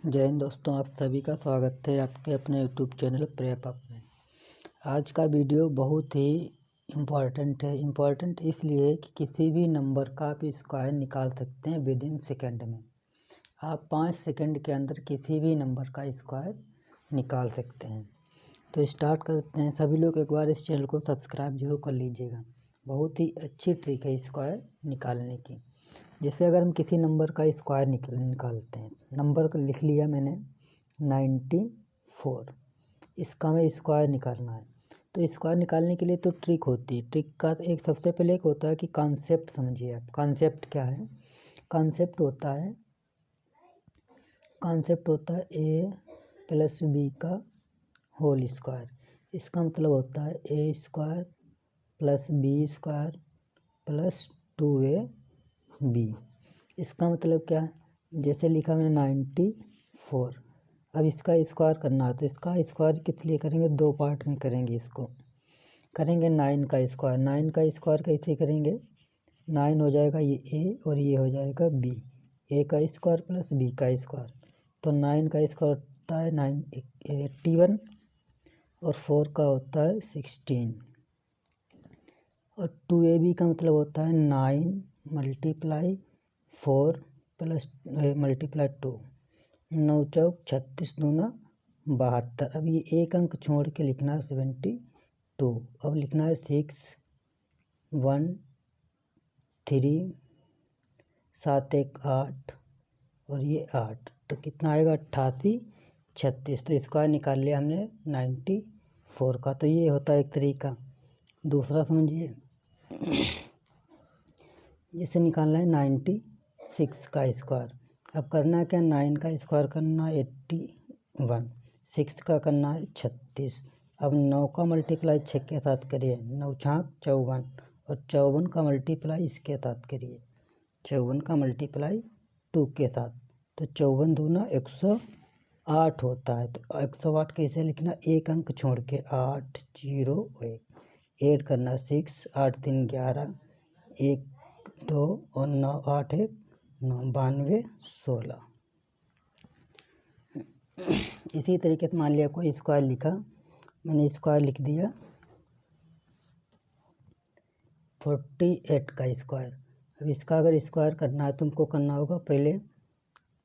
जय हिंद दोस्तों, आप सभी का स्वागत है आपके अपने यूट्यूब चैनल प्रेप अप में। आज का वीडियो बहुत ही इम्पॉर्टेंट है। इम्पॉर्टेंट इसलिए कि किसी भी नंबर का आप स्क्वायर निकाल सकते हैं विद इन सेकेंड में। आप 5 सेकेंड के अंदर किसी भी नंबर का स्क्वायर निकाल सकते हैं। तो स्टार्ट करते हैं। सभी लोग एक बार इस चैनल को सब्सक्राइब जरूर कर लीजिएगा। बहुत ही अच्छी ट्रिक है स्क्वायर निकालने की। जैसे अगर हम किसी नंबर का स्क्वायर निकालते हैं, नंबर को लिख लिया मैंने 94, इसका हमें स्क्वायर निकालना है। तो स्क्वायर निकालने के लिए तो ट्रिक होती है। ट्रिक का एक सबसे पहले एक होता है कि कॉन्सेप्ट समझिए आप। कॉन्सेप्ट क्या है? कॉन्सेप्ट होता है ए प्लस बी का होल स्क्वायर। इसका मतलब होता है A square plus B square plus 2ab। इसका मतलब क्या है? जैसे लिखा मैंने 94। अब इसका स्क्वायर करना है तो इसका स्क्वायर किस लिए करेंगे? 2 पार्ट में करेंगे। इसको करेंगे 9 का स्क्वायर। 9 का स्क्वायर कैसे करेंगे? 9 हो जाएगा ये ए और ये हो जाएगा बी। ए का स्क्वायर प्लस बी का स्क्वायर, तो 9 का स्क्वायर होता है 81 और 4 का होता है 16। और 2ab का मतलब होता है 9 × 4 प्लस मल्टीप्लाई 2। 9 चौक 36 दूना 72। अब ये एक अंक छोड़ के लिखना है 72। अब लिखना है 6 1 3 7 1 8 और ये 8, तो कितना आएगा? 88 36। तो स्क्वायर निकाल लिया हमने 94 का। तो ये होता है एक तरीका। दूसरा समझिए, जैसे निकालना है 96 का स्क्वायर। अब करना है क्या? 9 का स्क्वायर करना है 81, 6 का करना है 36। अब 9 का मल्टीप्लाई 6 के साथ करिए, 9 छाक 54, और 54 का मल्टीप्लाई इसके साथ करिए, 54 का मल्टीप्लाई 2 के साथ, तो 54 दूना 108 होता है। तो 108 कैसे लिखना? एक अंक छोड़ के 8 0 1 ऐड करना 6 8 3 11 1 2 और 9 8 1 9 92 16। इसी तरीके से मान लिया कोई स्क्वायर लिखा, मैंने स्क्वायर लिख दिया 48 का स्क्वायर। अब इसका अगर स्क्वायर करना है तुमको करना होगा पहले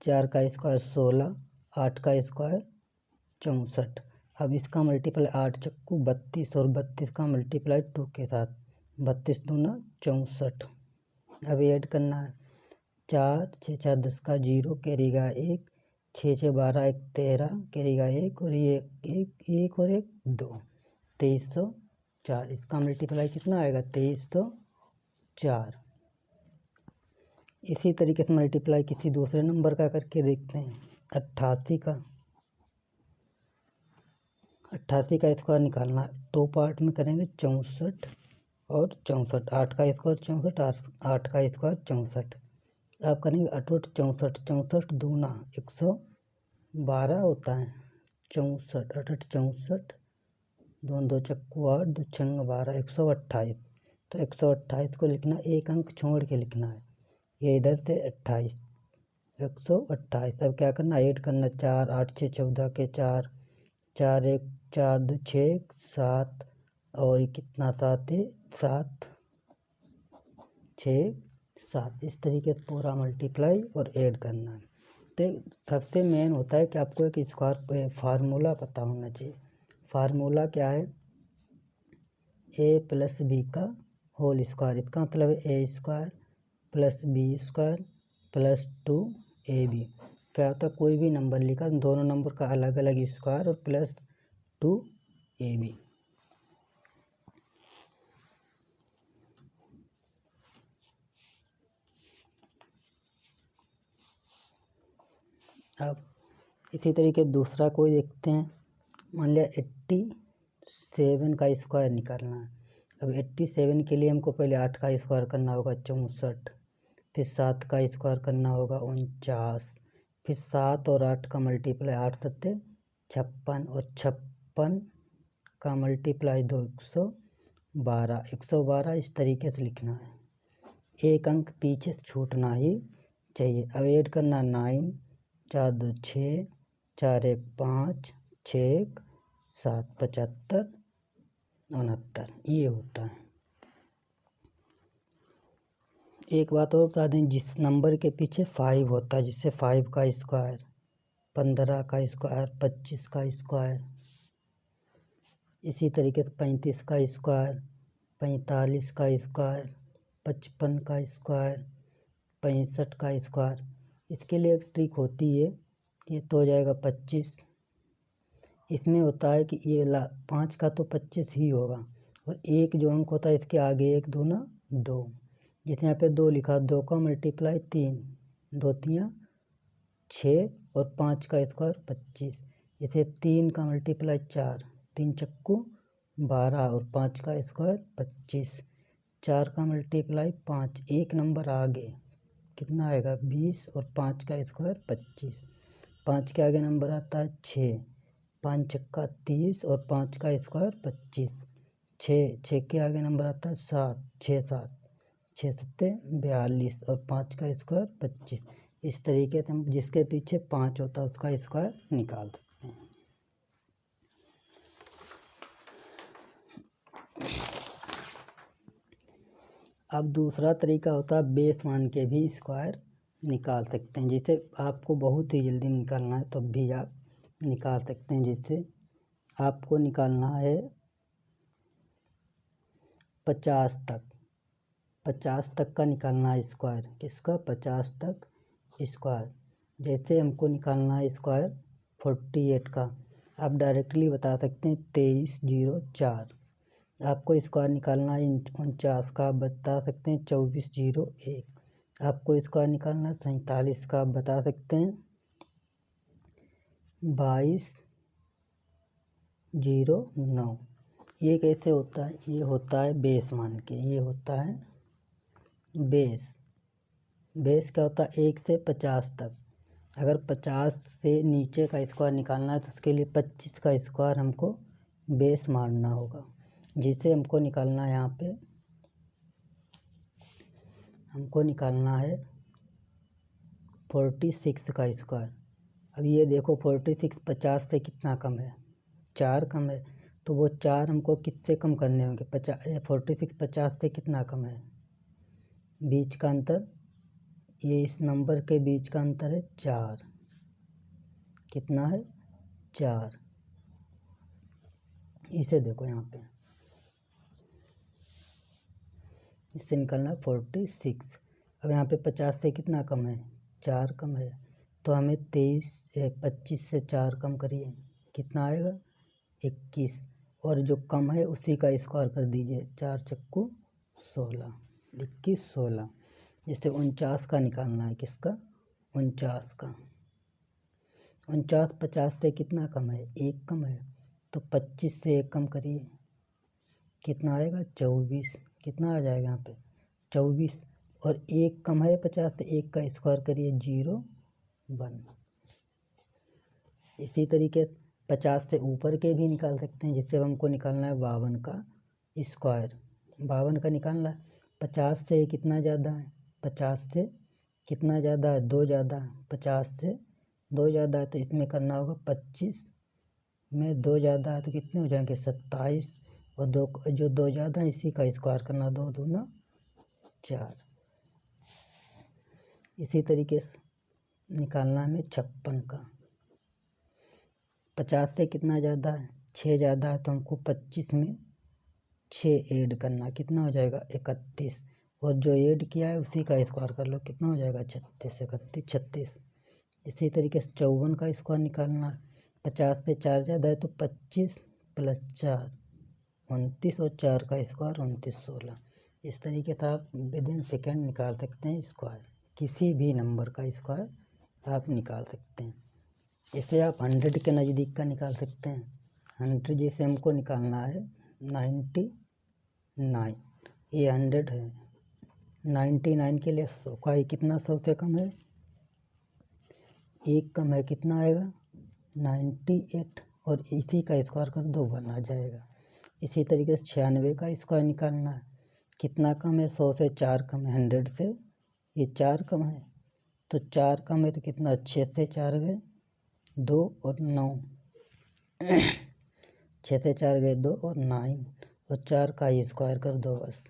4 का स्क्वायर 16, 8 का स्क्वायर 64। अब इसका मल्टीप्लाई 8 चक्कू 32 और 32 का मल्टीप्लाई 2 के साथ, 32 दूना 64। अब ऐड करना है 4 6 4 10 का 0 कैरीगा 1, 6 6 12 1 13 कैरीगा 1 और ये 1 और 1 2, 2304। इसका मल्टीप्लाई कितना आएगा? 2304। इसी तरीके से मल्टीप्लाई किसी दूसरे नंबर का करके देखते हैं। 88 का स्क्वायर निकालना, 2 पार्ट में करेंगे, 64 और 64। 8 का स्क्वायर 64, 8 का स्क्वायर 64। आप करेंगे 8 64, 64 दूना 112 होता है, 64 8 64, 2 2 चक्कू 8 2 छंग 12, 128। तो 128 को लिखना, एक अंक छोड़ के लिखना है, ये इधर से 28 128। अब क्या करना? ऐड करना 4 8 6 14 के 4 4 1 4 2 6 7 और कितना 7 है 7 6 7। इस तरीके से पूरा मल्टीप्लाई और ऐड करना है। तो सबसे मेन होता है कि आपको एक स्क्वायर फार्मूला पता होना चाहिए। फार्मूला क्या है? ए प्लस बी का होल स्क्वायर। इसका मतलब है A square plus B square plus 2ab। क्या होता है? कोई भी नंबर लिखा, दोनों नंबर का अलग अलग स्क्वायर और प्लस 2ab। अब इसी तरीके दूसरा कोई देखते हैं। मान लिया 87 का स्क्वायर निकालना है। अब 87 के लिए हमको पहले 8 का स्क्वायर करना होगा 64, फिर 7 का स्क्वायर करना होगा 49, फिर 7 और 8 का मल्टीप्लाई 8 7 56 और 56 का मल्टीप्लाई 2 112 112। इस तरीके से लिखना है, एक अंक पीछे छूटना ही चाहिए। अब ऐड करना 9 4 2 6, 4 1 5, 6 1 7, 75 69 ये होता है। एक बात और बता दें, जिस नंबर के पीछे 5 होता है, जिससे 5 का स्क्वायर, 15 का स्क्वायर, 25 का स्क्वायर, इसी तरीके से 35 का स्क्वायर, 45 का स्क्वायर, 55 का स्क्वायर, 65 का स्क्वायर। इसके लिए एक ट्रिक होती है, ये तो हो जाएगा 25। इसमें होता है कि ये 5 का तो 25 ही होगा, और एक जो अंक होता है इसके आगे 1 दूना 2, जैसे यहाँ पे 2 लिखा, 2 का मल्टीप्लाई 3, 2 3 6 और 5 का स्क्वायर 25। जैसे 3 का मल्टीप्लाई 4, 3 चक्कू 12 और 5 का स्क्वायर 25। 4 का मल्टीप्लाई 5, एक नंबर आगे कितना आएगा 20 और 5 का स्क्वायर 25। 5 के आगे नंबर आता है 6, 5 चक्का 30 और 5 का स्क्वायर 25। 6 के आगे नंबर आता है 7, 6 7, 6 7 42 और 5 का स्क्वायर 25। इस तरीके से हम जिसके पीछे 5 होता है उसका स्क्वायर निकाल सकते हैं। अब दूसरा तरीका होता है बेस मान के भी स्क्वायर निकाल सकते हैं। जिसे आपको बहुत ही जल्दी निकालना है तब भी आप निकाल सकते हैं। जैसे आपको निकालना है 50 तक, 50 तक का निकालना है स्क्वायर। किसका? 50 तक स्क्वायर। जैसे हमको निकालना है स्क्वायर 48 का, आप डायरेक्टली बता सकते हैं 2304। आपको स्क्वायर निकालना है 49 का, आप बता सकते हैं 2401। आपको स्क्वायर निकालना है 47 का, आप बता सकते हैं 2209। ये कैसे होता है? ये होता है बेस मान के, ये होता है बेस। बेस क्या होता है? 1 से 50 तक। अगर 50 से नीचे का स्क्वायर निकालना है तो उसके लिए 25 का स्क्वायर हमको बेस मारना होगा। जिसे हमको निकालना है, यहाँ पे हमको निकालना है 46 का स्क्वायर। अब ये देखो 46 50 से कितना कम है? 4 कम है। तो वो 4 हमको किससे कम करने होंगे? 46 50 से कितना कम है? बीच का अंतर, ये इस नंबर के बीच का अंतर है 4। कितना है? 4। इसे देखो यहाँ पे, इससे निकलना है 46। अब यहाँ पे 50 से कितना कम है? 4 कम है। तो हमें 25 से 4 कम करिए, कितना आएगा? 21। और जो कम है उसी का स्क्वायर कर दीजिए, 4 चक्कू 16, 21 16। जिससे 49 का निकालना है। किसका? 49 का। 49 50 से कितना कम है? 1 कम है। तो 25 से 1 कम करिए, कितना आएगा? 24। कितना आ जाएगा यहाँ पे? 24। और 1 कम है 50 से, 1 का स्क्वायर करिए 0 1। इसी तरीके 50 से ऊपर के भी निकाल सकते हैं। जिससे हमको निकालना है 52 का स्क्वायर। 52 का निकालना है। 50 से कितना ज़्यादा है? 50 से कितना ज़्यादा है? 2 ज़्यादा है। 50 से 2 ज़्यादा है तो इसमें करना होगा 25 में 2 ज़्यादा है तो कितने हो जाएंगे? 27। और 2 जो 2 ज़्यादा है इसी का स्क्वायर करना, 2 दूना 4। इसी तरीके से निकालना हमें 56 का। 50 से कितना ज़्यादा है? 6 ज़्यादा है तो हमको 25 में 6 ऐड करना, कितना हो जाएगा? 31। और जो ऐड किया है उसी का स्क्वायर कर लो, कितना हो जाएगा? 36 31 36। इसी तरीके से 54 का स्क्वायर निकालना है। 50 से 4 ज़्यादा है तो 25 + 4 29 और 4 का स्क्वायर 29 16। इस तरीके से आप विदिन सेकेंड निकाल सकते हैं स्क्वायर। किसी भी नंबर का स्क्वायर आप निकाल सकते हैं। इसे आप 100 के नज़दीक का निकाल सकते हैं। 100 जैसे हमको निकालना है 99, ये 100 है। 99 के लिए 100 का ही, कितना 100 से कम है? 1 कम है, कितना आएगा? 98। और इसी का स्क्वायर कर दो, 1 आ जाएगा। इसी तरीके से 96 का स्क्वायर निकालना है। कितना कम है? 100 से 4 कम है। 100 से ये 4 कम है तो 4 कम है तो कितना, 6 से 4 गए 2 और 9, 6 से 4 गए 2 और 9, और 4 का ही स्क्वायर कर दो बस।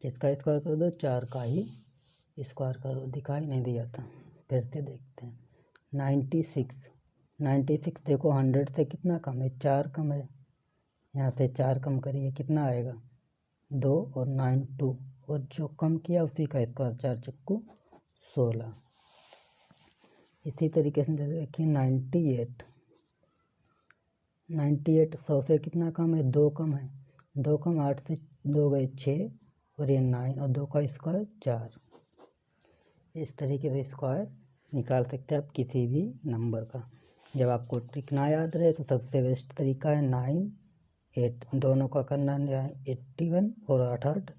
किसका स्क्वायर कर दो, 4 का ही स्क्वायर करो। दिखाई नहीं दिया था, फिर से देखते हैं। 96 देखो 100 से कितना कम है, 4 कम है। यहाँ से 4 कम करिए, कितना आएगा 2 और 9 2, और जो कम किया उसी का स्क्वायर, 4 चक्कू 16। इसी तरीके से देखिए 98 100 से कितना कम है, 2 कम है। 2 कम, 8 से 2 गए 6, और ये 9, और 2 का स्क्वायर 4। इस तरीके से स्क्वायर निकाल सकते हैं आप किसी भी नंबर का। जब आपको ट्रिक ना याद रहे तो सबसे बेस्ट तरीका है 9 8, दोनों का करना है 81 और 8 8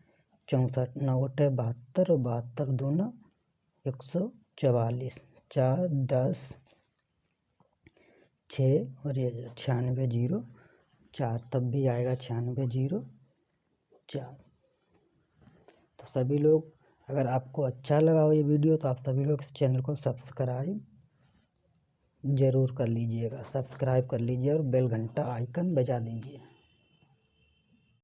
64, 9 8 72, और 72 दूना 144, 4 10 6, और ये 96 0 4, तब भी आएगा 96 0 4। तो सभी लोग, अगर आपको अच्छा लगा हो ये वीडियो तो आप सभी लोग इस चैनल को सब्सक्राइब ज़रूर कर लीजिएगा, सब्सक्राइब कर लीजिए और बेल घंटा आइकन बजा दीजिए।